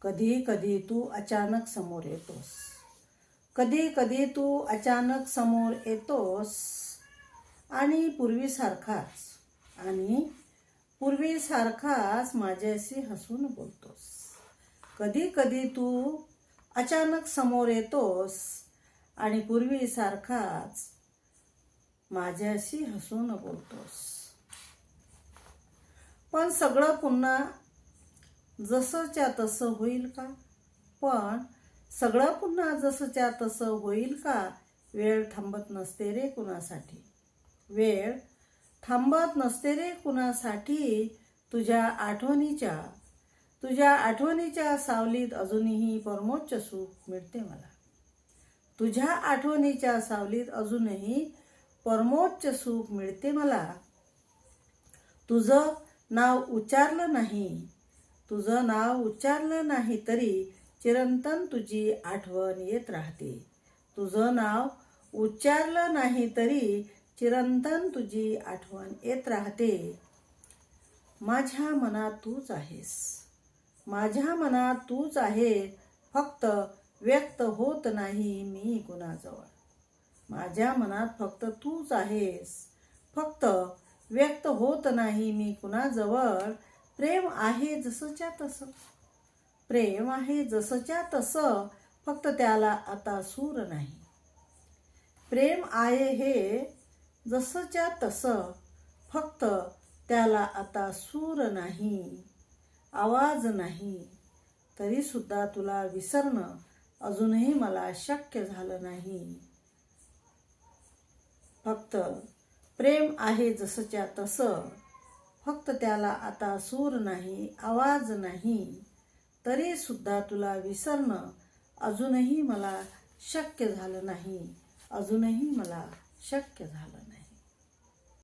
कधी कधी तू अचानक समोर येतोस. कधी तू अचानक समोर येतोस आणि पूर्वीसारखाच माझ्याशी हसून बोलतोस. कधी तू अचानक समोर येतोस आणि पूर्वीसारखाच माझ्याशी हसून बोलतोस. पण सगळं पुन्हा जसंच्या तसं होईल का? वेळ थांबत नसते रे कुणासाठी. तुझ्या आठवणीच्या सावलीत अजूनही परमोच्च सुख मिळते मला. तुझं नाव उच्चारलं नाही तरी चिरंतन तुझी आठवण येत राहते. माझ्या मनात तूच आहेस, फक्त व्यक्त होत नाही मी कुणाजवळ. प्रेम आहे जसंच्या तसं, फक्त त्याला आता सूर नाही, आवाज नाही. तरी सुद्धा तुला विसरणं अजूनही मला शक्य झालं नाही. फक्त प्रेम आहे जसंच्या तसं, फक्त त्याला आता सूर नाही, आवाज नाही. तरी सुद्धा तुला विसरणं अजूनही मला शक्य झालं नाही.